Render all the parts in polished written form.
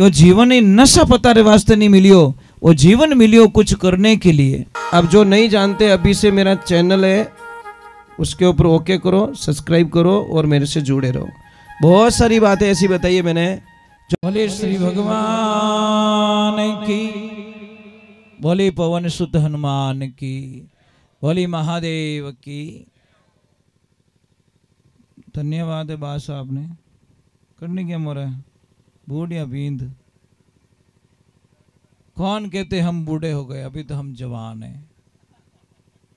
यो जीवन ही नशा पतारे वास्ते नहीं मिलियो, वो जीवन मिलियो कुछ करने के लिए। अब जो नहीं जानते, अभी से मेरा चैनल है, उसके ऊपर ओके करो, सब्सक्राइब करो और मेरे से जुड़े रहो। बहुत सारी बातें ऐसी बताई है मैंने। बोले श्री भगवान की, बोले पवन सुत हनुमान की, बोले महादेव की। धन्यवाद है बात साहब ने। करने क्या मोरा बूढ़िया बींद। कौन कहते हम बूढ़े हो गए, अभी तो हम जवान हैं।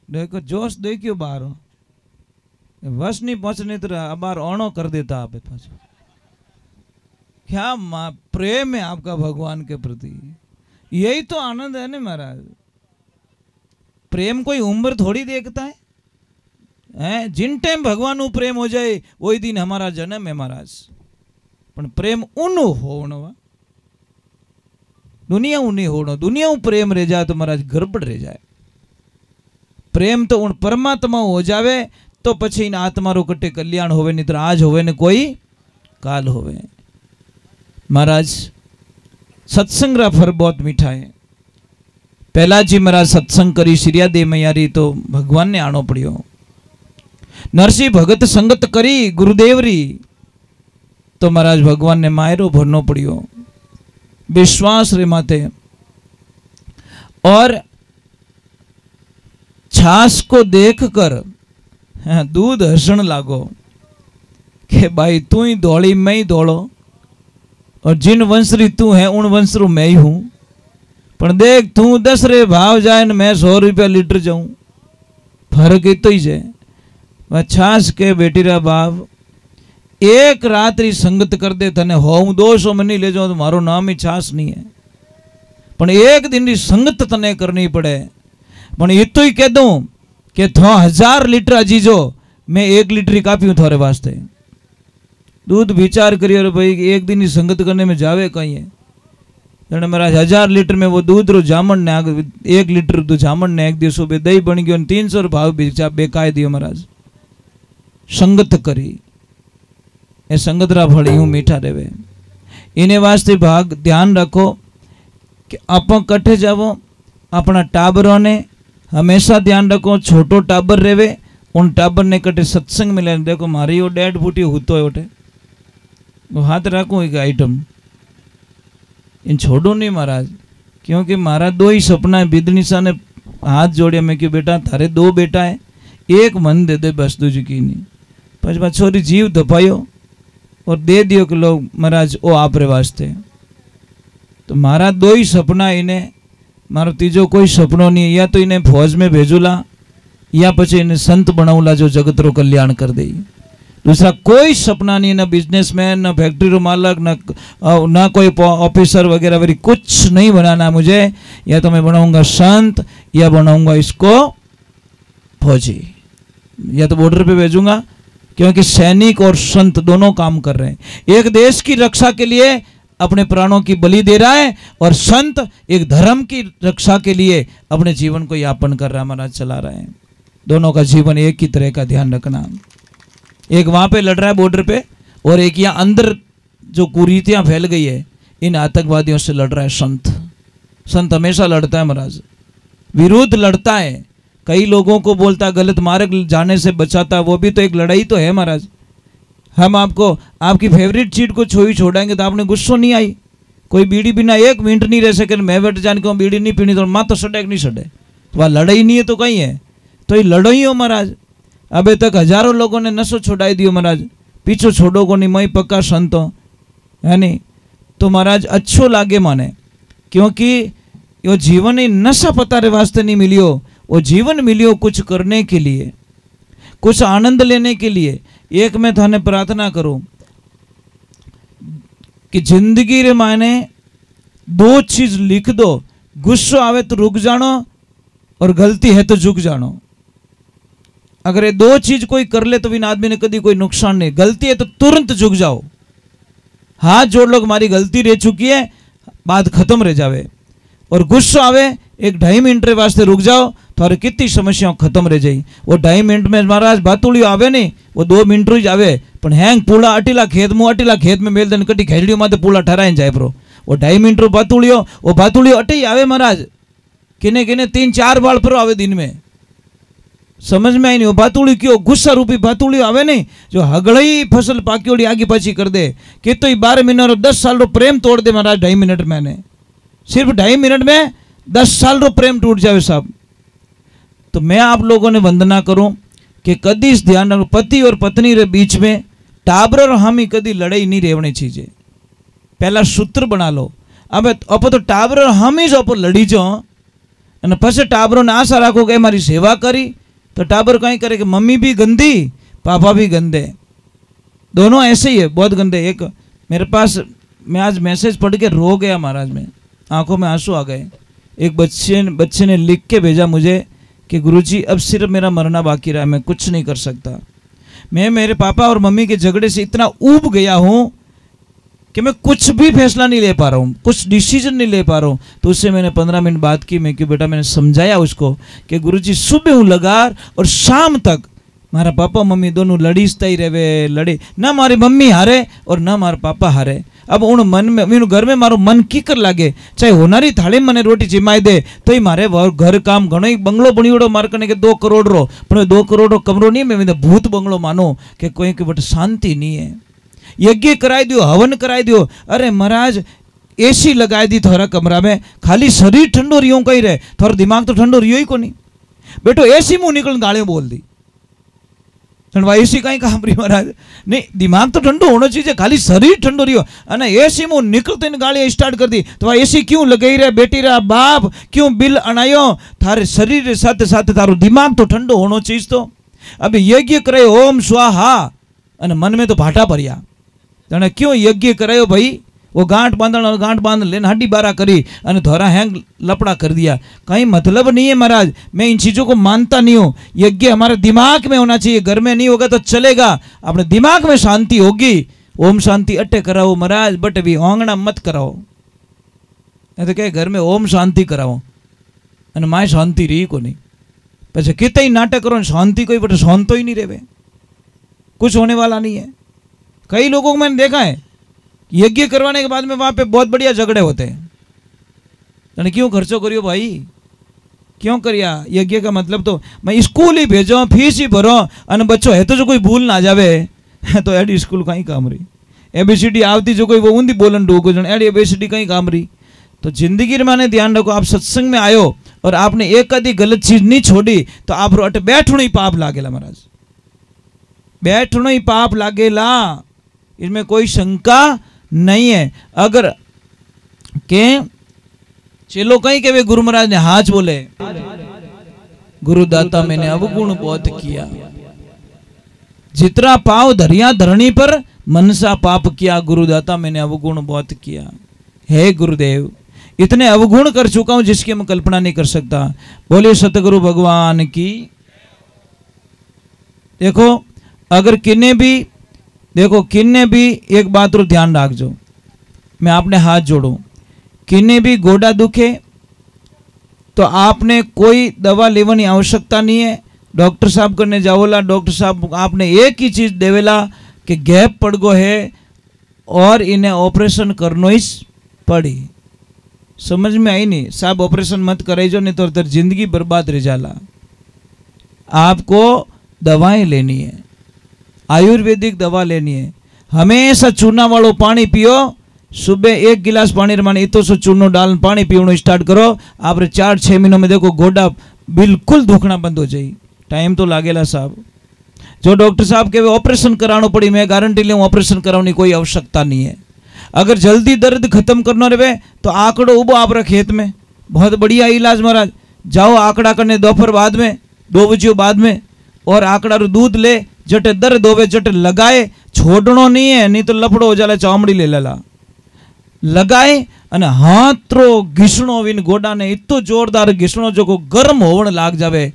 देखो जोश देखियो बाहर बस नहीं पहुंचने तो अबार ओणो कर देता आप पास। क्या प्रेम है आपका भगवान के प्रति, यही तो आनंद है ना महाराज। प्रेम कोई उम्र थोड़ी देखता है, जिन टाइम भगवान उ प्रेम हो जाए वही दिन हमारा जन्म है महाराज। पण प्रेम उनो होनो, दुनिया उ नहीं होनो। दुनिया उ प्रेम रह जाए तो महाराज गड़बड़ रह जाए। प्रेम तो उन परमात्मा हो जावे तो पछी इन आत्मा रो कटे कल्याण होवे, नहीं तो आज होवे ने कोई काल होवे। महाराज सत्संग रा फर बहुत मीठा है। पहला जी महाराज सत्संग करी सिरिया दे मैयारी तो भगवान ने आनो पड़ियो। नरसिंह भगत संगत करी गुरुदेव री तो महाराज भगवान ने मायरो भरनो पड़ियो, विश्वास रे माते। और छाछ को देखकर दूध हसण लागो कि भाई तू ही दौड़ी मैं ही दौड़ो, और जिन वंशरी तू है उन वंशरू मैं ही हूं। पर देख तू 10 रे भाव जाए मैं 100 रुपया लीटर जाऊं, फर्क तो ही है। वह छाछ के बेटी रा बाप एक रात्रि संगत कर दे तने हो 200 में नहीं ले जाओ तो मारो नाम ही छाछ नहीं है। पण एक दिन री संगत तने करनी पड़े। पण ये तो ही कह दूं कि थो 1000 लीटर अजीजो मैं 1 लीटर ही कापी हूं थारे वास्ते। दूध विचार करियो भाई एक दिन ही संगत करने में जावे कहीं है। जने महाराज 1000 लीटर में वो दूध रो जामन ने 1 लीटर दूध जामन ने एक दिवस बे दही बन गयो 300 भाव बेकाय दियो महाराज। संगत करी ए संगत रा फल यूं मीठा रेवे। इने वास्ते भाग ध्यान रखो कि आप कट्ठे जावो, अपना टाबरों ने हमेशा ध्यान रखो। छोटो टाबर रेवे उन टाबर ने कटे सत्संग मिले। देखो मारी वो 1.5 फुटी होतो है उठे वो हाथ रखो एक आइटम इन छोड़ो नहीं महाराज। क्योंकि मारा 2 ही सपना है। बिदनीसा ने हाथ जोड़े, मैं क्यों बेटा थारे 2 बेटा है, एक मन दे दे बस, दूजी की नहीं। पछ छोरी जीव धपायो और दे दियो कि लोग महाराज ओ आप रे वास्ते। तो मारा 2 ही सपना, इन्हें मारो तीजो कोई सपनों नहीं। या तो इन्हें फौज में भेजूला या पछे इन्हें संत बनाऊला जो जगत रो कल्याण कर दे। दूसरा कोई सपना नहीं, ना बिजनेसमैन, ना फैक्ट्री रो मालक, ना कोई ऑफिसर वगैरह वगैरह कुछ नहीं बनाना मुझे। या तो मैं बनाऊंगा संत या बनाऊंगा इसको फौजी, या तो बॉर्डर पे भेजूंगा। क्योंकि सैनिक और संत दोनों काम कर रहे हैं। एक देश की रक्षा के लिए अपने प्राणों की बलि दे रहा है और संत एक धर्म की रक्षा के लिए अपने जीवन को यापन कर रहा है, महाराज चला रहा है। दोनों का जीवन एक ही तरह का ध्यान रखना। एक वहां पे लड़ रहा है बॉर्डर पे, और एक यहाँ अंदर जो कुरीतियां फैल गई है इन आतंकवादियों से लड़ रहा है संत। संत हमेशा लड़ता है महाराज, विरुद्ध लड़ता है। कई लोगों को बोलता गलत मार्ग जाने से बचाता, वो भी तो एक लड़ाई तो है महाराज। हम आपको आपकी फेवरेट चीज को छोड़ेंगे तो आपने गुस्सो नहीं आई। कोई बीड़ी बिना 1 मिनट नहीं रह सके, मैं बैठ जान के बीड़ी नहीं पीनी तो माँ तो सड़े नहीं सड़े, तो वह लड़ाई नहीं है तो कहीं है। तो ये लड़ो ही हो महाराज। अबे तक हजारों लोगों ने नशो छोड़ाई दियो महाराज, पीछो छोड़ो को नहीं, मई पक्का संतो है नहीं। तो महाराज अच्छो लागे माने, क्योंकि यो जीवन ही नशा पतारे वास्ते नहीं मिलियो, वो जीवन मिलियो कुछ करने के लिए, कुछ आनंद लेने के लिए। एक मैं थाने प्रार्थना करूं कि जिंदगी रे मायने 2 चीज लिख दो, गुस्सो आवे तो रुक जानो और गलती है तो झुक जानो। अगर ये 2 चीज कोई कर ले तो इन आदमी ने कभी कोई नुकसान नहीं। गलती है तो तुरंत झुक जाओ, हाथ जोड़ लो, हमारी गलती रह चुकी है, बात खत्म रह जावे। और गुस्सा आवे 1-2.5 मिनट रे वास्ते रुक जाओ, थारे कितनी समस्याओं खत्म रह जाई। वो 2.5 मिनट में महाराज बातुड़ियो आवे नहीं, वो 2 मिनट ही आवे। पण हैंग पूला अटीला खेत में मेल देन कटी खेजड़ियों माते पूला ठहराई जाए प्रो, वो 2.5 मिनट रो भातुड़ियो, वो भातुड़ियो अटे ही आवे महाराज, किने किने 3-4 बाल पर आवे दिन में, समझ में आई नहीं। वो भातुड़ी क्यों गुस्सा रूपी भातुड़ी आवे नहीं, जो हगड़ई फसल पाकी आगे पाछी कर दे, कि तो 12 महीना रो 10 साल रो प्रेम तोड़ दे महाराज 2.5 मिनट में, सिर्फ 2.5 मिनट में 10 साल रो प्रेम टूट जावे साहब। तो मैं आप लोगों ने वंदना करूं कि कदी इस ध्यान रखो, पति और पत्नी रे बीच में टाबर और हामी कदी लड़ाई नहीं रेवनी चाहिए, पहला सूत्र बना लो। अब तो टाबर और हामी जो पर लड़ी जो, पछे टाबरों ने आशा राखो कि मारी सेवा करी, तो टाबर कहीं करे कि मम्मी भी गंदी पापा भी गंदे, दोनों ऐसे ही है, बहुत गंदे। एक मेरे पास, मैं आज मैसेज पढ़ के रो गया महाराज, में आंखों में आंसू आ गए। एक बच्चे ने लिख के भेजा मुझे कि गुरुजी अब सिर्फ मेरा मरना बाकी रहा है, मैं कुछ नहीं कर सकता। मैं मेरे पापा और मम्मी के झगड़े से इतना ऊब गया हूँ कि मैं कुछ भी फैसला नहीं ले पा रहा हूँ, कुछ डिसीजन नहीं ले पा रहा हूँ। तो उससे मैंने 15 मिनट बात की, मैं कि बेटा मैंने समझाया उसको कि गुरुजी सुबह हूँ लगार और शाम तक मारा पापा मम्मी दोनों लड़ीजता ही रहे, लड़े ना मारी मम्मी हारे और ना मारा पापा हारे। अब उन मन में मीनू घर में मारो मन कीकर लागे, चाहे होनारी थाली मने रोटी जिमाई दे तो ही मारे घर काम घणो ही बंगलो बणियोड़ो मार कने के 2 करोड़ रो, पर 2 करोड़ रो कमरो नहीं, मैं भूत बंगलो मानो कि कोई के बट शांति नहीं है। यज्ञ कराई दियो, हवन कराई दियो, अरे महाराज एसी लगाई दी थोड़ा कमरा में, खाली शरीर ठंडो रियो कहीं रहे, थोड़ा दिमाग तो ठंडो रियो ही को नहीं। बेटो एसी मुंह निकल गालियां बोल दी, एसी कहीं काम रही महाराज, नहीं दिमाग तो ठंडो होना चाहिए, खाली शरीर ठंडो रियो, अने एसी मुंह निकलते गालियां स्टार्ट कर दी, तो एसी क्यों लगाई रहे बेटी रा बाप, क्यों बिल अनायो, थारे शरीर के साथ साथ थारो दिमाग तो ठंडो होना चाहिए। तो अब यज्ञ करे ओम स्वाहा, अने मन में तो भाटा भरिया, तने क्यों यज्ञ करायो भाई, वो गांठ बांध लेने हड्डी बारा करी अने धोरा हैंग लपड़ा कर दिया, कहीं मतलब नहीं है महाराज। मैं इन चीज़ों को मानता नहीं हूँ। यज्ञ हमारे दिमाग में होना चाहिए, घर में नहीं होगा तो चलेगा, अपने दिमाग में शांति होगी। ओम शांति अट्टे कराओ महाराज, बट भी आंगना मत कराओ, तो क्या घर में ओम शांति कराओ अने माए शांति रही को नहीं, पीछे कितना ही नाटक करो शांति कोई बट शांत ही नहीं रहे, कुछ होने वाला नहीं है। कई लोगों को मैंने देखा है यज्ञ करवाने के बाद में वहां पे बहुत बढ़िया झगड़े होते हैं, क्यों खर्चो करियो भाई, क्यों करिया यज्ञ का मतलब तो मैं स्कूल ही भेजो, फीस ही भरो, अने बच्चों है तो जो कोई भूल ना जावे तो एडी स्कूल कहीं काम रही, ABCD आवती जो कोई वो ऊंधी बोलन डूको जन एडी ABCD कहीं काम रही। तो जिंदगी में ध्यान रखो, आप सत्संग में आयो और आपने एक आधी गलत चीज नहीं छोड़ी तो आप अटे बैठणो ही पाप लागेला महाराज, बैठणो ही पाप लागेला, इसमें कोई शंका नहीं है। अगर के चेलो कहीं के वे गुरु महाराज ने हाथ बोले, गुरुदाता मैंने अवगुण बहुत किया, जितना पाव धरिया धरणी पर मनसा पाप किया, गुरुदाता मैंने अवगुण बहुत किया। हे गुरुदेव, इतने अवगुण कर चुका हूं जिसकी मैं कल्पना नहीं कर सकता। बोले सतगुरु भगवान की। देखो अगर किन्ने भी, देखो किन्ने भी एक बात रो ध्यान रखजो, मैं आपने हाथ जोड़ू, किन्ने भी गोडा दुखे तो आपने कोई दवा लेवानी आवश्यकता नहीं है। डॉक्टर साहब करने जाओला, डॉक्टर साहब आपने एक ही चीज देवेला कि गैप पड़ गो है और इन्हें ऑपरेशन करनो ही पड़ी। समझ में आई नहीं साहब, ऑपरेशन मत करे जो, नहीं तो तेरी जिंदगी बर्बाद रह जाला। आपको दवाएं लेनी है, आयुर्वेदिक दवा लेनी है। हमेशा चूना वालों पानी पियो, सुबह 1 गिलास पानी रमाने इतो सो चूनो डाल पानी पीवनो स्टार्ट करो, आप 4-6 महीनों में देखो गोडा बिल्कुल दुखना बंद हो जाए। टाइम तो लागेला साहब। जो डॉक्टर साहब के ऑपरेशन कराना पड़ी, मैं गारंटी ले ऑपरेशन कराने कोई आवश्यकता नहीं है। अगर जल्दी दर्द खत्म करना रहे तो आंकड़ो उबो आप खेत में, बहुत बढ़िया इलाज महाराज। जाओ आंकड़ा करने दोपहर बाद में, 2 बजे बाद में, और आंकड़ा रो दूध ले, जटे दर्द होवे जटे लगाए, छोड़नो नहीं है, नहीं तो लफड़ो हो जाला, चामड़ी ले लेला लगाए अने हाथ रो घीसणो विन गोडा ने इतो जोरदार घीसणो जो को गर्म होवन लाग जावे,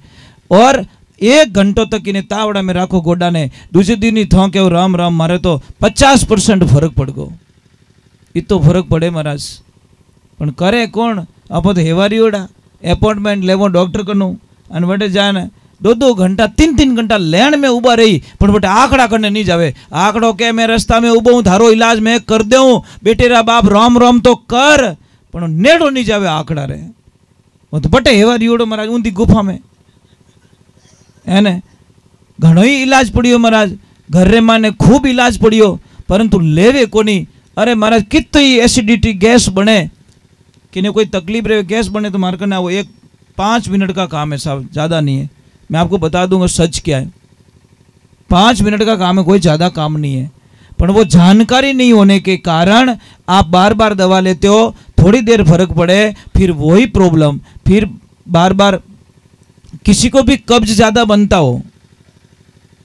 और 1 घंटो तक इन्हें तावड़ा में राखो गोडा ने। दूसरे दिन ही थों के राम राम मारे तो 50% फर्क पड़ गो। इतो फर्क पड़े महाराज, पण करे कौन? आप तो हेवारीओड़ा अपॉइंटमेंट लेवो डॉक्टर कनु अने वटे जाए ने 2-2 घंटा 3-3 घंटा लाइन में उभा रही पण बेटा आंकड़ा करने नहीं जावे। आंकड़ो के मैं रस्ता में उभो हूं, थारो इलाज मैं कर देऊं, बेटेरा बाप राम राम तो कर, पण नेड़ो नहीं जावे आंकड़ा रे। वो तो बटे हेवा रियोड़ो महाराज ऊंधी गुफा में है ने घणो ही इलाज पड़ियो महाराज, घर रे माने खूब इलाज पड़ियो परंतु लेवे कोनी। अरे महाराज कितनी एसिडिटी गैस बने कि कोई तकलीफ रहे गैस बने तो मार करना वो 5 मिनट का काम है साहब, ज़्यादा नहीं है। मैं आपको बता दूंगा सच क्या है, 5 मिनट का काम है, कोई ज़्यादा काम नहीं है। पर वो जानकारी नहीं होने के कारण आप बार बार दवा लेते हो, थोड़ी देर फर्क पड़े फिर वही प्रॉब्लम, फिर बार बार किसी को भी कब्ज ज़्यादा बनता हो,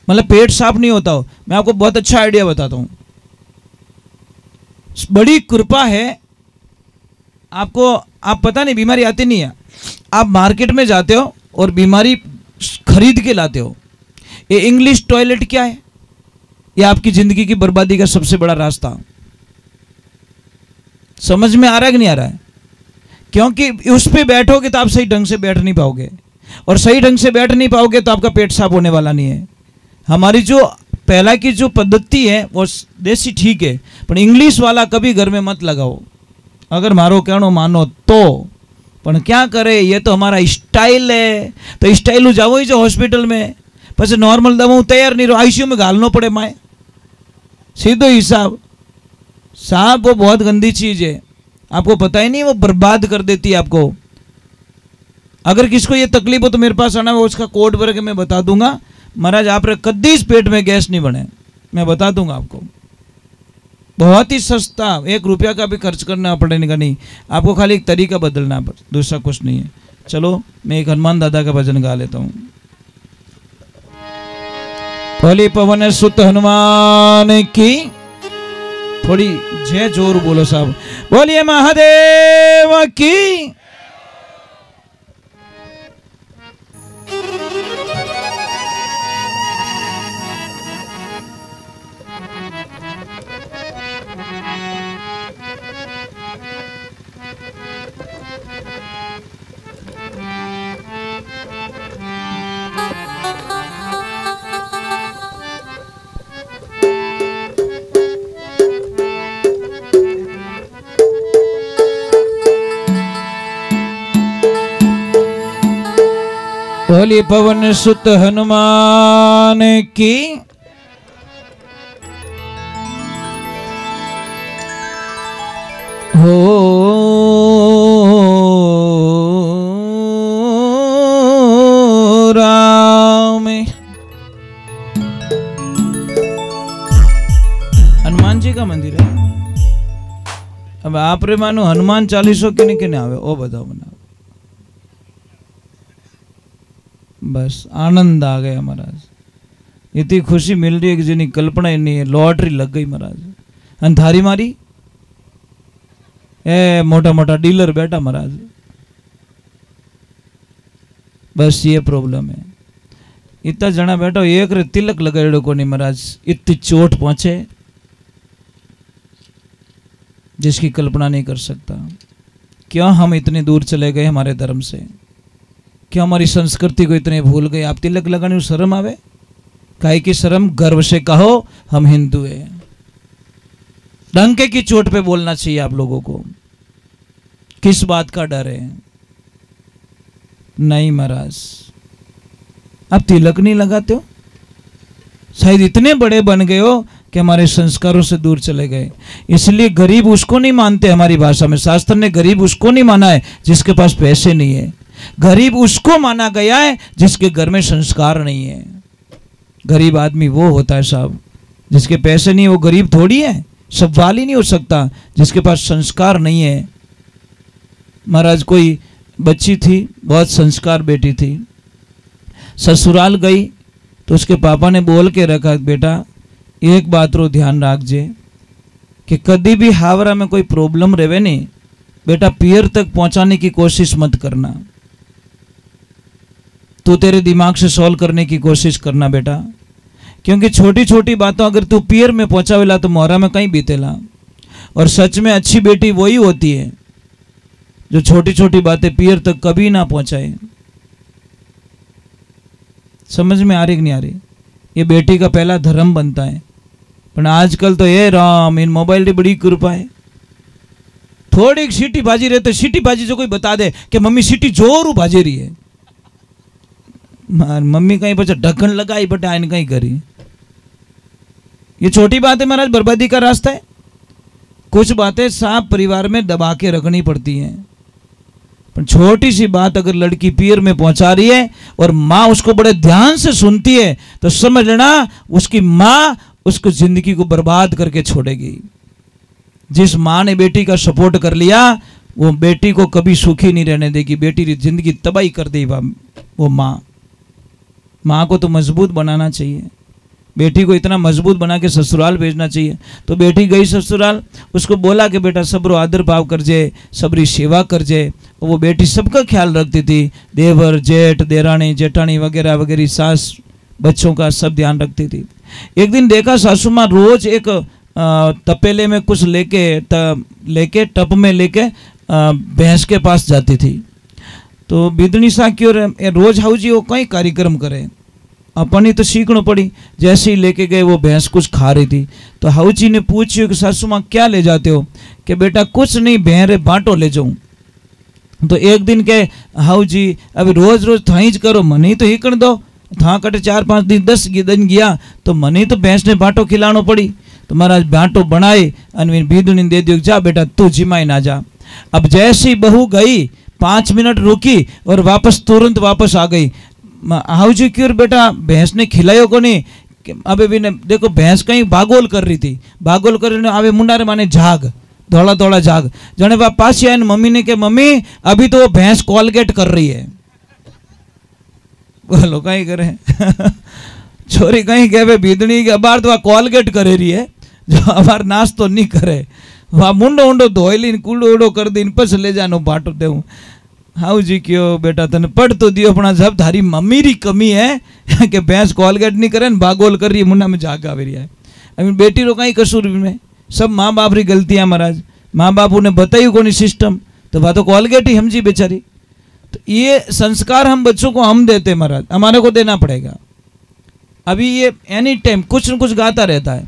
मतलब पेट साफ नहीं होता हो। मैं आपको बहुत अच्छा आइडिया बताता हूँ, बड़ी कृपा है आपको, आप पता नहीं बीमारी आती नहीं है, आप मार्केट में जाते हो और बीमारी खरीद के लाते हो। ये इंग्लिश टॉयलेट क्या है? ये आपकी जिंदगी की बर्बादी का सबसे बड़ा रास्ता। समझ में आ रहा है कि नहीं आ रहा है? क्योंकि उस पे बैठोगे तो आप सही ढंग से बैठ नहीं पाओगे, और सही ढंग से बैठ नहीं पाओगे तो आपका पेट साफ होने वाला नहीं है। हमारी जो पहला की जो पद्धति है वो देसी ठीक है, पर इंग्लिश वाला कभी घर में मत लगाओ, अगर मारो कहनो मानो तो। पर क्या करे, ये तो हमारा स्टाइल है, तो स्टाइल जाओ ही जो हॉस्पिटल में, પછી नॉर्मल दवा तैयार नहीं रहो, आईसीयू में घालना पड़े माए, सीधो हिसाब। साहब वो बहुत गंदी चीज है, आपको पता ही नहीं, वो बर्बाद कर देती है आपको। अगर किसको ये तकलीफ हो तो मेरे पास आना, वो उसका कोड भर के मैं बता दूंगा। महाराज आप कदी इस पेट में गैस नहीं बने, मैं बता दूंगा आपको। बहुत ही सस्ता, 1 रुपया का भी खर्च करना पड़ेगा नहीं आपको, खाली एक तरीका बदलना, दूसरा कुछ नहीं है। चलो मैं एक हनुमान दादा का भजन गा लेता हूँ। बोली पवन सुत हनुमान की, थोड़ी जय जोर बोलो साहब, बोलिए महादेव की। बोली पवन सुत हनुमान की, हो राम। हनुमान जी का मंदिर है। अब आप रे मानो हनुमान 40 किने किने आवे ओ बताओ बनाओ, बस आनंद आ गया महाराज। इतनी खुशी मिल रही है कि जिन्हें कल्पना ही नहीं है, लॉटरी लग गई महाराज। अंधारी मारी ए मोटा मोटा डीलर बैठा महाराज, बस ये प्रॉब्लम है। इतना जना बैठा, एक रे तिलक लगाड़ो को नहीं महाराज, इतनी चोट पहुंचे जिसकी कल्पना नहीं कर सकता। क्यों हम इतने दूर चले गए हमारे धर्म से, क्यों हमारी संस्कृति को इतने भूल गए। आप तिलक लगाने में शर्म आवे, काहे की शर्म, गर्व से कहो हम हिंदू हैं। डंके की चोट पे बोलना चाहिए आप लोगों को। किस बात का डर है? नहीं महाराज, आप तिलक नहीं लगाते हो, शायद इतने बड़े बन गए हो कि हमारे संस्कारों से दूर चले गए। इसलिए गरीब उसको नहीं मानते, हमारी भाषा में शास्त्र ने गरीब उसको नहीं माना है जिसके पास पैसे नहीं है। गरीब उसको माना गया है जिसके घर में संस्कार नहीं है। गरीब आदमी वो होता है साहब जिसके पैसे नहीं, वो गरीब थोड़ी है, सवाल ही नहीं हो सकता जिसके पास संस्कार नहीं है। महाराज कोई बच्ची थी, बहुत संस्कार बेटी थी, ससुराल गई तो उसके पापा ने बोल के रखा, बेटा एक बात रो ध्यान रखजे कि कभी भी हावरा में कोई प्रॉब्लम रहे नहीं, बेटा पियर तक पहुंचाने की कोशिश मत करना, तू तेरे दिमाग से सॉल्व करने की कोशिश करना बेटा, क्योंकि छोटी छोटी बातों अगर तू पियर में पहुंचावेला तो मोहरा में कहीं बीतेला। और सच में अच्छी बेटी वही होती है जो छोटी छोटी बातें पियर तक कभी ना पहुंचाए। समझ में आ रही कि नहीं आ रही? ये बेटी का पहला धर्म बनता है। पर आजकल तो ये राम इन मोबाइल की बड़ी कृपा है। थोड़ी सीटी भाजी रहे तो सीटी भाजी जो कोई बता दे कि मम्मी सीटी जोरू भाजी रही है, मम्मी कहीं बचा ढक्कन लगाई बटा इन कहीं करी। ये छोटी बात है महाराज, बर्बादी का रास्ता है। कुछ बातें साफ परिवार में दबा के रखनी पड़ती हैं। पर छोटी सी बात अगर लड़की पीर में पहुंचा रही है और माँ उसको बड़े ध्यान से सुनती है तो समझ लेना उसकी माँ उसको जिंदगी को बर्बाद करके छोड़ेगी। जिस माँ ने बेटी का सपोर्ट कर लिया वो बेटी को कभी सुखी नहीं रहने देगी, बेटी की जिंदगी तबाही कर देगी वो माँ को तो मजबूत बनाना चाहिए, बेटी को इतना मजबूत बना के ससुराल भेजना चाहिए। तो बेटी गई ससुराल, उसको बोला कि बेटा सबरो आदर भाव कर जे, सबरी सेवा कर जे। वो बेटी सबका ख्याल रखती थी, देवर जेठ देरानी जेठानी वगैरह वगैरह, सास बच्चों का सब ध्यान रखती थी। एक दिन देखा सासू माँ रोज एक तपेले में कुछ लेके टप में लेके भैंस के पास जाती थी। तो बिदनी सा की और रोज हाउ जी वो कई कार्यक्रम करे, अपनी तो सीखना पड़ी। जैसे ही लेके गए वो भैंस कुछ खा रही थी, तो हाउ जी ने पूछी कि सासू माँ क्या ले जाते हो? कि बेटा कुछ नहीं, बहरे बांटो ले जाऊं। तो एक दिन के हाउ जी अभी रोज रोज थाईज करो, मनी तो ही कर दो। था कटे 4-5 दिन 10 दिन गया तो मनी तो भैंस ने बांटो खिलानो पड़ी। तो महाराज बांटो बनाए और बीदुनी दे दियो, जा बेटा तू जिमाई ना जा। अब जैसी बहू गई 5 मिनट रुकी और वापस तुरंत वापस आ गई। हाउ जी क्यों बेटा भैंस ने खिलायो को नहीं? अबे भी ने देखो भैंस कहीं बागोल कर रही थी, बागोल कर रही आवे मुंडा रे माने झाग धोला धोला झाग। जने वह पास आए मम्मी ने के मम्मी अभी तो वो भैंस कॉलगेट कर रही है। बोलो कहीं करे छोरी कहीं कहे बीदनी के अबार तो वह कॉलगेट करे रही है, जो अबार नाश्तो नहीं करे। वह मुंडो उंडो धोईली कूड़ो उड़ो कर दी पस ले जानो बाटो देऊ। हाउ जी क्यों बेटा तने पढ़ तो दियो, अपना जब थारी मम्मी री कमी है कि भैंस कॉलगेट नहीं करे बागोल कर रही है, मुंडा में झाग आवे रही है। अभी बेटी रो कहीं कसूर में, सब माँ बाप री गलतियां महाराज। माँ बाप उन्हें बताई को नहीं सिस्टम, तो वह तो कॉलगेट ही समझी बेचारी। तो ये संस्कार हम बच्चों को हम देते महाराज, हमारे को देना पड़ेगा। अभी ये एनी टाइम कुछ न कुछ गाता रहता है,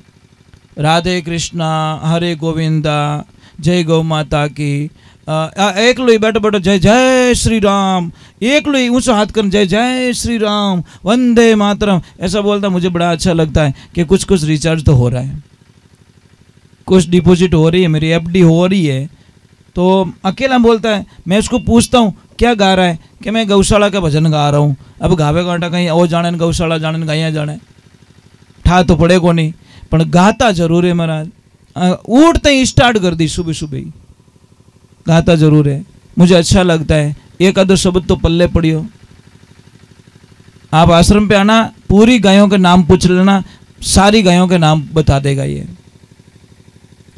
राधे कृष्णा हरे गोविंदा जय गौ माता की, एक लो बैठो बैठो जय जय श्री राम, एक लो ऊंचा हाथ कर जय जय श्री राम वंदे मातरम, ऐसा बोलता मुझे बड़ा अच्छा लगता है कि कुछ कुछ रिचार्ज तो हो रहा है, कुछ डिपॉजिट हो रही है, मेरी एफडी हो रही है। तो अकेला बोलता है, मैं उसको पूछता हूँ क्या गा रहा है कि मैं गौशाला का भजन गा रहा हूँ। अब गावे गाटा कहीं ओ जाने गौशाला जाने गाइया जाने, ठा तो पड़े को नहीं, पर गाता जरूर है महाराज। उठते ही स्टार्ट कर दी सुबह सुबह ही गाता जरूर है, मुझे अच्छा लगता है। एक आधो शब्द तो पल्ले पड़ियो। आप आश्रम पे आना, पूरी गायों के नाम पूछ लेना, सारी गायों के नाम बता देगा ये,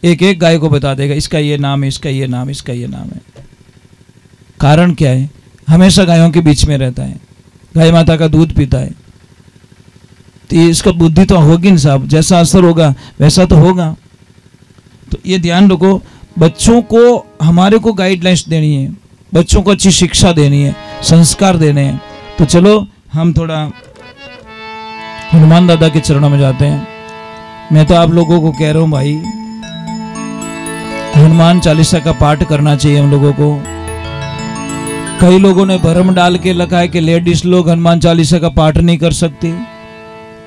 एक एक गाय को बता देगा, इसका ये नाम है, इसका ये नाम, इसका ये नाम है। कारण क्या है? हमेशा गायों के बीच में रहता है, गाय माता का दूध पीता है, तो इसका बुद्धि तो होगी ना साहब, जैसा असर होगा वैसा तो होगा। तो ये ध्यान रखो, बच्चों को हमारे को गाइडलाइंस देनी है, बच्चों को अच्छी शिक्षा देनी है, संस्कार देने हैं। तो चलो हम थोड़ा हनुमान दादा के चरणों में जाते हैं। मैं तो आप लोगों को कह रहा हूं भाई, हनुमान चालीसा का पाठ करना चाहिए हम लोगों को। कई लोगों ने भरम डाल के रखा है कि लेडीज लोग हनुमान चालीसा का पाठ नहीं कर सकती,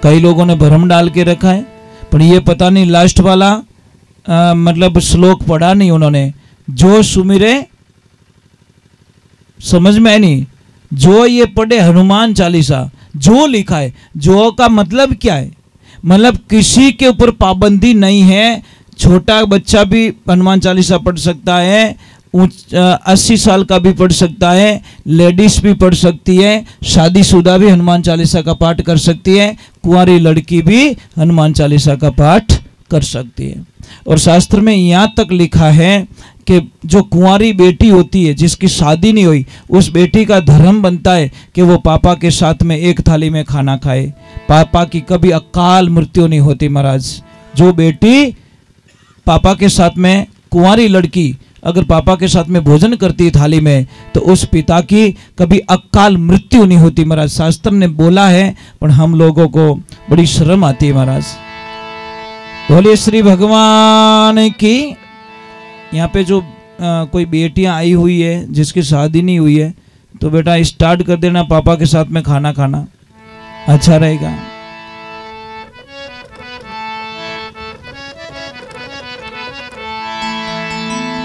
कई लोगों ने भरम डाल के रखा है, पर ये पता नहीं लास्ट वाला मतलब श्लोक पढ़ा नहीं उन्होंने, जो सुमिरे समझ में नहीं, जो ये पढ़े हनुमान चालीसा, जो लिखा है, जो का मतलब क्या है? मतलब किसी के ऊपर पाबंदी नहीं है, छोटा बच्चा भी हनुमान चालीसा पढ़ सकता है, 80 साल का भी पढ़ सकता है, लेडीज भी पढ़ सकती है, शादीशुदा भी हनुमान चालीसा का पाठ कर सकती है, कुंवारी लड़की भी हनुमान चालीसा का पाठ कर सकती है। और शास्त्र में यहाँ तक लिखा है कि जो कुंवारी बेटी होती है जिसकी शादी नहीं हुई, उस बेटी का धर्म बनता है कि वो पापा के साथ में एक थाली में खाना खाए, पापा की कभी अकाल मृत्यु नहीं होती महाराज। जो बेटी पापा के साथ में, कुंवारी लड़की अगर पापा के साथ में भोजन करती है थाली में, तो उस पिता की कभी अकाल मृत्यु नहीं होती महाराज। शास्त्र ने बोला है, पर हम लोगों को बड़ी शर्म आती है महाराज। बोले श्री भगवान की। यहाँ पे जो कोई बेटियां आई हुई है जिसकी शादी नहीं हुई है, तो बेटा स्टार्ट कर देना पापा के साथ में खाना खाना, अच्छा रहेगा।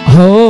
हो